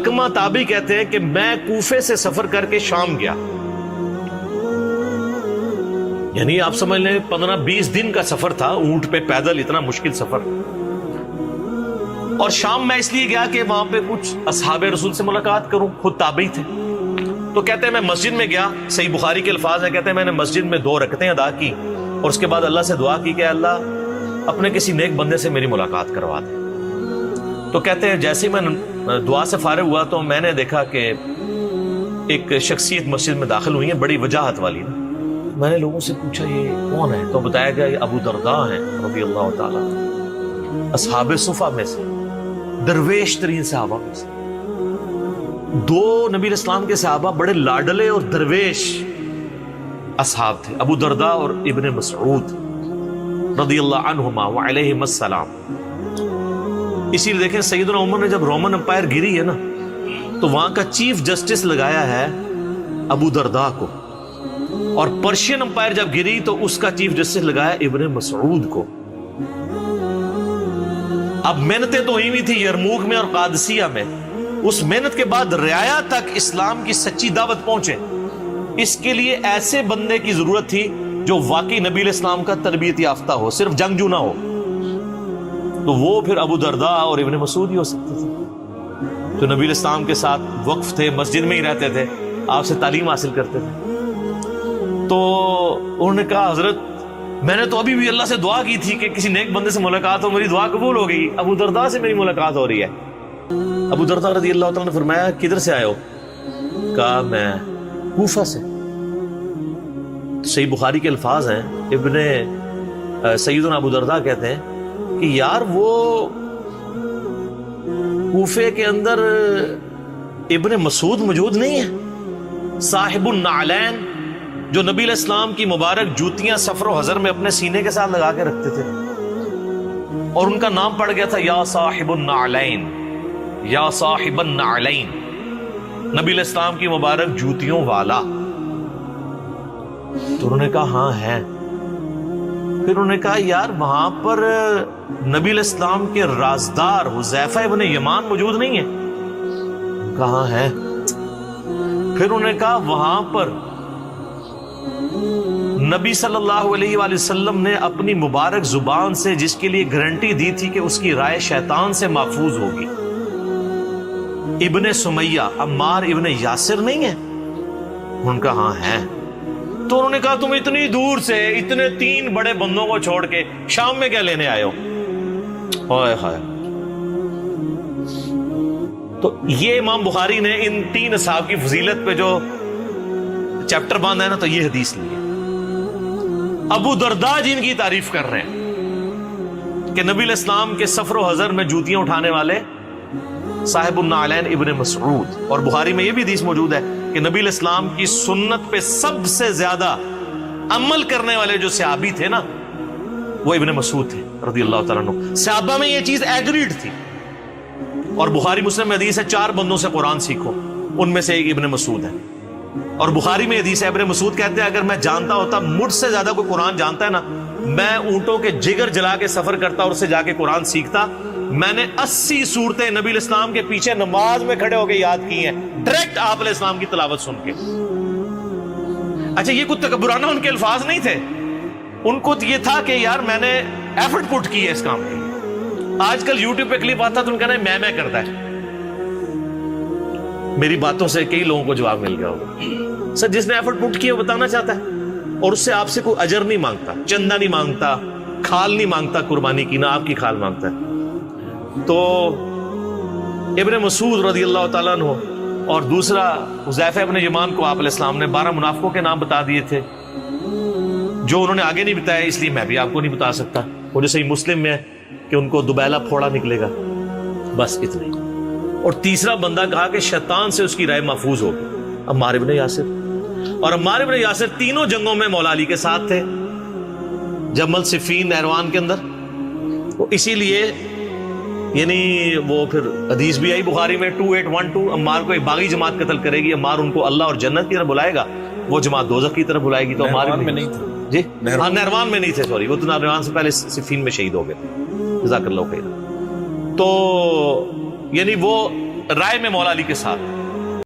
علقمہ تابعی کہتے ہیں کہ میں کوفے سے سفر کر کے شام گیا، یعنی آپ سمجھ لیں 15-20 دن کا سفر تھا، اونٹ پہ پیدل، اتنا مشکل سفر۔ اور شام میں اس لیے گیا کہ وہاں پہ کچھ اصحاب رسول سے ملاقات کروں، خود تابعی تھے۔ تو کہتے ہیں میں مسجد میں گیا، صحیح بخاری کے الفاظ ہیں، کہتے ہیں میں نے مسجد میں 2 رکعتیں ادا کی اور اس کے بعد اللہ سے دعا کی کہ اللہ اپنے کسی نیک بندے سے میری ملاقات کروا دے۔ تو کہتے ہیں جیسے ہی میں دعا سے فارغ ہوا تو میں نے دیکھا کہ ایک شخصیت مسجد میں داخل ہوئی ہے، بڑی وجاہت والی۔ میں نے لوگوں سے پوچھا یہ کون ہے؟ تو بتایا گیا یہ ابو درداء ہیں رضی اللہ تعالیٰ، اصحاب صفہ میں سے، درویش ترین صحابہ میں سے۔ 2 نبی الاسلام کے صحابہ بڑے لاڈلے اور درویش اصحاب تھے، ابو درداء اور ابن مسعود رضی اللہ عنہما وعلیہم السلام۔ اسی لیے دیکھیں سیدنا عمر نے جب رومن امپائر گری ہے نا تو وہاں کا چیف جسٹس لگایا ہے ابو درداء کو، اور پرشین امپائر جب گری تو اس کا چیف جسٹس لگایا ابن مسعود کو۔ اب محنتیں تو ہوئی ہوئی تھی یرموک میں اور قادسیہ میں، اس محنت کے بعد رعایا تک اسلام کی سچی دعوت پہنچے، اس کے لیے ایسے بندے کی ضرورت تھی جو واقعی نبی الاسلام کا تربیت یافتہ ہو، صرف جنگجو نہ ہو۔ تو وہ پھر ابو درداء اور ابن مسعود ہی ہو سکتے تھے، جو نبی الاسلام کے ساتھ وقف تھے، مسجد میں ہی رہتے تھے، آپ سے تعلیم حاصل کرتے تھے۔ تو انہوں نے کہا حضرت میں نے تو ابھی بھی اللہ سے دعا کی تھی کہ کسی نیک بندے سے ملاقات ہو، میری دعا قبول ہو گئی، ابو درداء سے میری ملاقات ہو رہی ہے۔ ابو درداء رضی اللہ تعالیٰ نے فرمایا کدھر سے آئے ہو؟ کہا میں کوفہ سے۔ صحیح بخاری کے الفاظ ہیں، سیدنا ابو درداء کہتے ہیں کہ یار وہ کوفے کے اندر ابن مسعود موجود نہیں ہے، صاحب النعلین، جو نبی علیہ السلام کی مبارک جوتیاں سفر و حضر میں اپنے سینے کے ساتھ لگا کے رکھتے تھے، اور ان کا نام پڑ گیا تھا یا صاحب النعلین، یا صاحب النعلین، نبی علیہ السلام کی مبارک جوتیوں والا۔ تو انہوں نے کہا ہاں ہے۔ پھر انہوں نے کہا یار وہاں پر نبی علیہ السلام کے رازدار حذیفہ ابن یمان موجود نہیں ہے؟ کہاں ہے؟ پھر انہوں نے کہا وہاں پر نبی صلی اللہ علیہ وآلہ وسلم نے اپنی مبارک زبان سے جس کے لیے گارنٹی دی تھی کہ اس کی رائے شیطان سے محفوظ ہوگی، ابن سمیہ عمار ابن یاسر نہیں ہے؟ ان کا ہاں ہے۔ تو انہوں نے کہا تم اتنی دور سے اتنے 3 بڑے بندوں کو چھوڑ کے شام میں کیا لینے آئے ہو؟ ہائے ہائے۔ تو یہ امام بخاری نے ان 3 اصحاب کی فضیلت پہ جو چیپٹر باندھا ہے نا، تو یہ حدیث لی ہے۔ ابو درداء جن کی تعریف کر رہے ہیں کہ نبی علیہ السلام کے سفر و حضر میں جوتیاں اٹھانے والے صاحب النعلین ابن مسعود، اور بخاری میں یہ بھی حدیث موجود ہے کہ نبی علیہ السلام کی سنت پہ سب سے زیادہ عمل کرنے والے جو صحابی تھے نا وہ ابن مسعود تھے رضی اللہ تعالیٰ عنہ۔ صحابہ میں یہ چیز ایگریڈ تھی، اور بخاری مسلم میں حدیث ہے 4 بندوں سے قرآن سیکھو، ان میں سے ایک ابن مسعود ہے۔ اور بخاری میں حدیث ہے ابن مسعود کہتے ہیں اگر میں جانتا ہوتا مجھ سے زیادہ کوئی قرآن جانتا ہے نا، میں اونٹوں کے جگر جلا کے سفر کرتا اور اس سے جا کے قرآن سیکھتا۔ میں نے 80 صورتیں نبی علیہ السلام کے پیچھے نماز میں کھڑے ہو کے یاد کی ہیں، ڈائریکٹ آپ علیہ السلام کی تلاوت سن کے۔ اچھا یہ کچھ تکبرانہ ان کے الفاظ نہیں تھے، ان کو یہ تھا کہ یار میں نے ایفرٹ پٹ کی ہے اس کام کے لیے۔ آج کل یوٹیوب پہ کلپ آتا تو ان کا میں کرتا ہے۔ میری باتوں سے کئی لوگوں کو جواب مل گیا ہوگا، سر جس نے ایفرٹ پٹ کیا وہ بتانا چاہتا ہے، اور اس سے آپ سے کوئی اجر نہیں مانگتا، چندہ نہیں مانگتا، کھال نہیں مانگتا قربانی کی، نہ آپ کی کھال مانگتا ہے۔ تو ابن مسعود رضی اللہ تعالیٰ عنہ اور دوسرا حذیفہ ابن یمان کو آپ علیہ السلام نے 12 منافقوں کے نام بتا دیے تھے، جو انہوں نے آگے نہیں بتایا، اس لیے میں بھی آپ کو نہیں بتا سکتا۔ وہ جو صحیح مسلم میں ہے کہ ان کو دوبیلا پھوڑا نکلے گا، بس اتنا ہی۔ اور تیسرا بندہ کہا کہ شیطان سے اس کی رائے محفوظ ہوگی، عمار ابن یاسر۔ اور عمار ابن یاسر تینوں جنگوں میں مولا علی کے ساتھ تھے، جمل، صفین، نیروان کے اندر۔ اسی لیے یعنی وہ پھر حدیث بھی آئی بخاری میں 2812، عمار کو ایک باغی جماعت قتل کرے گی، عمار ان کو اللہ اور جنت کی طرف بلائے گا، وہ جماعت دوزخ کی طرف بلائے گی۔ تو عمار میں نہیں تھے جی، نیروان میں نہیں تھے، سوری، وہ تو نیروان سے پہلے صفین میں شہید ہو گئے تھے، جزاک اللہ خیر۔ تو یعنی وہ رائے میں مولا علی کے ساتھ.